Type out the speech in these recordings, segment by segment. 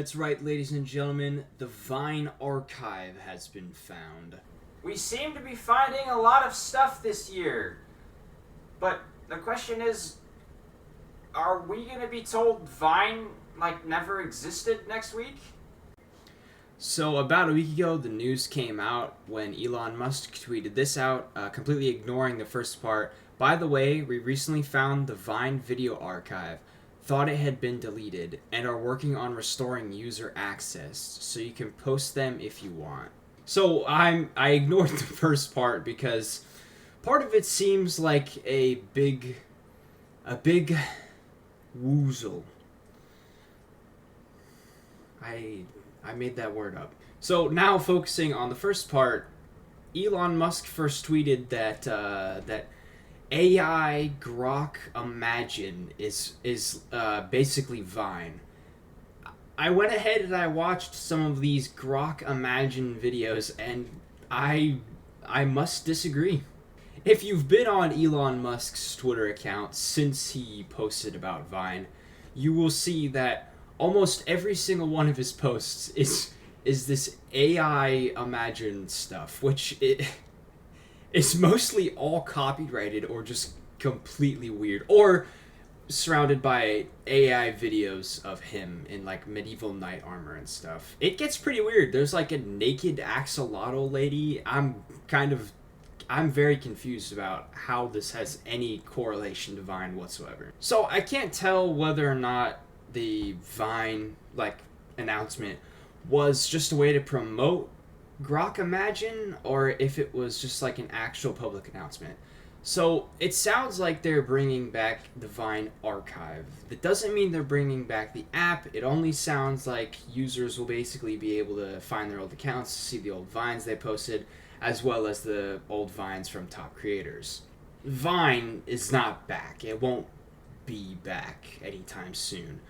That's right, ladies and gentlemen, the Vine archive has been found. We seem to be finding a lot of stuff this year. But the question is, are we going to be told Vine, never existed next week? So about a week ago, the news came out when Elon Musk tweeted this out, completely ignoring the first part. By the way, we recently found the Vine video archive. Thought it had been deleted, and are working on restoring user access, so you can post them if you want. So I ignored the first part because part of it seems like a big woozle. I made that word up. So now focusing on the first part, Elon Musk first tweeted that that AI Grok Imagine is basically Vine. I went ahead and I watched some of these Grok Imagine videos, and I must disagree. If you've been on Elon Musk's Twitter account since he posted about Vine, you will see that almost every single one of his posts is this AI Imagine stuff, which it's mostly all copyrighted or just completely weird, or surrounded by AI videos of him in medieval knight armor and stuff. It gets pretty weird. There's a naked axolotl lady. I'm very confused about how this has any correlation to Vine whatsoever. So I can't tell whether or not the Vine announcement was just a way to promote Grok Imagine, or if it was just an actual public announcement. So it sounds like they're bringing back the Vine archive. That doesn't mean they're bringing back the app. It only sounds like users will basically be able to find their old accounts, see the old Vines they posted, as well as the old Vines from top creators. Vine is not back. It won't be back anytime soon,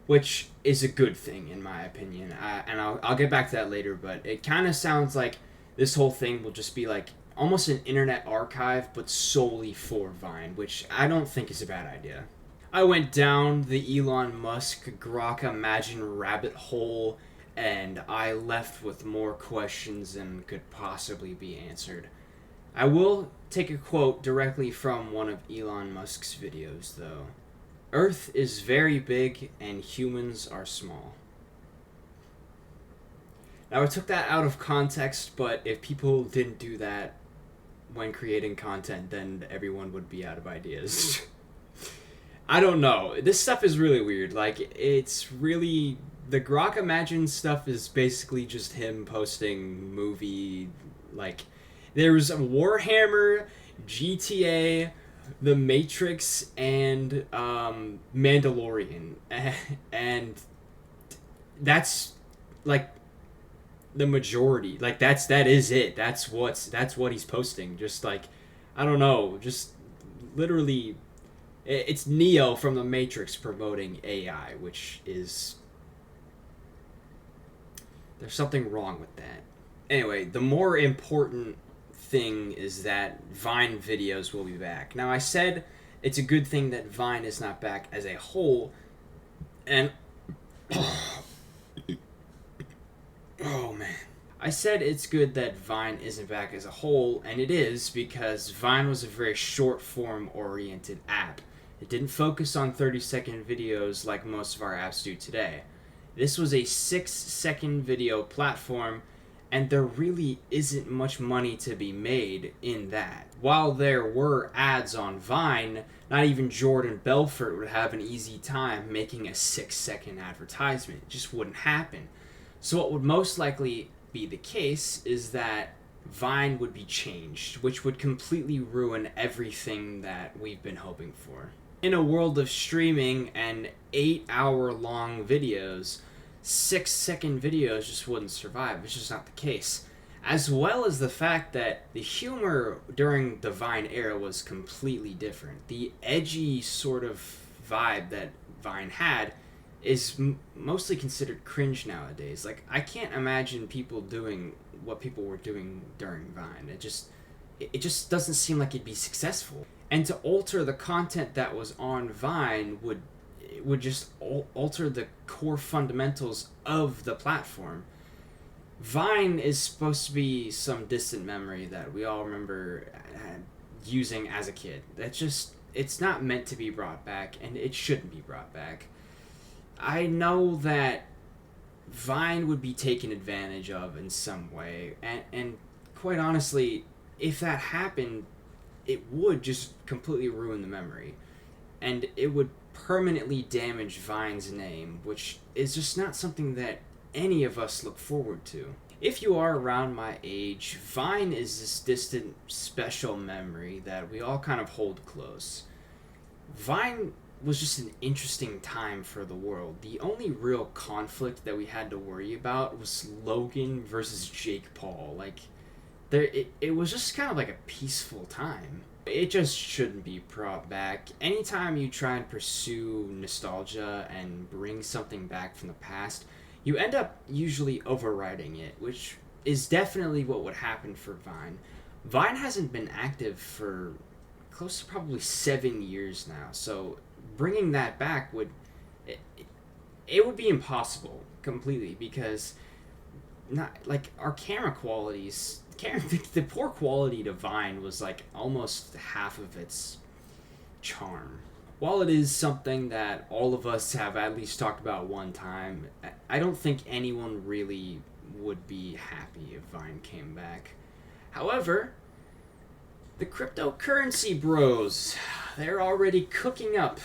which is a good thing in my opinion. And I'll get back to that later, but it kind of sounds like this whole thing will just be almost an internet archive, but solely for Vine, which I don't think is a bad idea. I went down the Elon Musk Grok Imagine rabbit hole, and I left with more questions than could possibly be answered. I will take a quote directly from one of Elon Musk's videos, though. Earth is very big and humans are small. Now, I took that out of context, but if people didn't do that when creating content, then everyone would be out of ideas. I don't know. This stuff is really weird. It's really... The Grok Imagine stuff is basically just him posting movie... There's Warhammer, GTA... The Matrix, and Mandalorian, and that's the majority. That is it. That's what he's posting. Just I don't know. Just literally, it's Neo from the Matrix promoting AI, which is there's something wrong with that. Anyway, the more important thing is that Vine videos will be back. Now, I said it's a good thing that Vine is not back as a whole, and oh man, I said it's good that Vine isn't back as a whole, and it is, because Vine was a very short form oriented app. It didn't focus on 30-second videos like most of our apps do today. This was a 6-second video platform, and there really isn't much money to be made in that. While there were ads on Vine, not even Jordan Belfort would have an easy time making a 6-second advertisement. It just wouldn't happen. So what would most likely be the case is that Vine would be changed, which would completely ruin everything that we've been hoping for. In a world of streaming and 8-hour-long videos, 6-second videos just wouldn't survive. It's just not the case. As well as the fact that the humor during the Vine era was completely different. The edgy sort of vibe that Vine had is mostly considered cringe nowadays. I can't imagine people doing what people were doing during Vine. It just doesn't seem like it'd be successful. And to alter the content that was on Vine would it would just alter the core fundamentals of the platform. Vine is supposed to be some distant memory that we all remember using as a kid. It's not meant to be brought back, and it shouldn't be brought back. I know that Vine would be taken advantage of in some way, and quite honestly, if that happened, it would just completely ruin the memory, and it would permanently damage Vine's name, which is just not something that any of us look forward to. If you are around my age, Vine is this distant, special memory that we all kind of hold close. Vine was just an interesting time for the world. The only real conflict that we had to worry about was Logan versus Jake Paul. It was just kind of like a peaceful time. It just shouldn't be brought back. Anytime you try and pursue nostalgia and bring something back from the past, you end up usually overriding it, which is definitely what would happen for Vine. Vine hasn't been active for close to probably 7 years now, so bringing that back it would be impossible completely, because not like our camera qualities, the poor quality to Vine was like almost half of its charm. While it is something that all of us have at least talked about one time, I don't think anyone really would be happy if Vine came back. However, the cryptocurrency bros, they're already cooking up.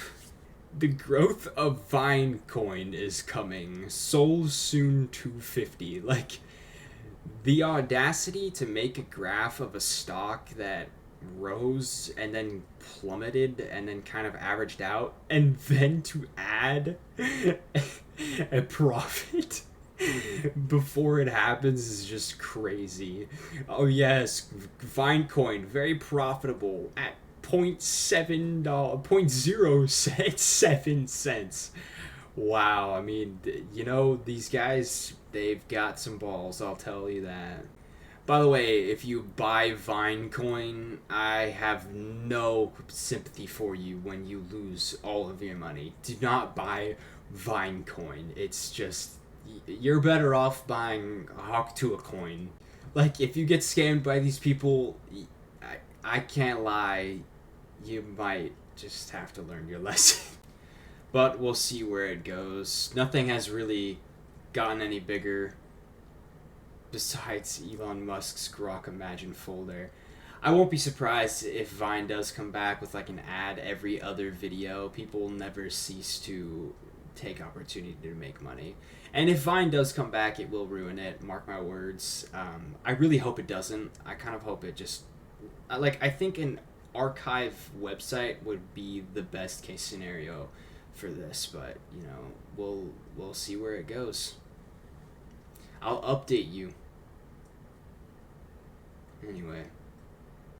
The growth of Vinecoin is coming. Sol soon 250. Like, the audacity to make a graph of a stock that rose and then plummeted and then kind of averaged out, and then to add a profit before it happens is just crazy. Oh yes, Vinecoin, very profitable at $0.7, 0.07 cents. Wow, I mean, these guys, they've got some balls, I'll tell you that. By the way, if you buy Vinecoin, I have no sympathy for you when you lose all of your money. Do not buy Vinecoin. It's just, you're better off buying Hawktua coin. Like, if you get scammed by these people, I can't lie, you might just have to learn your lesson. But we'll see where it goes. Nothing has really gotten any bigger besides Elon Musk's Grok Imagine folder. I won't be surprised if Vine does come back with like an ad every other video. People will never cease to take opportunity to make money. And if Vine does come back, it will ruin it. Mark my words. I really hope it doesn't. I kind of hope it just... I think an archive website would be the best case scenario for this. But, we'll see where it goes. I'll update you. Anyway.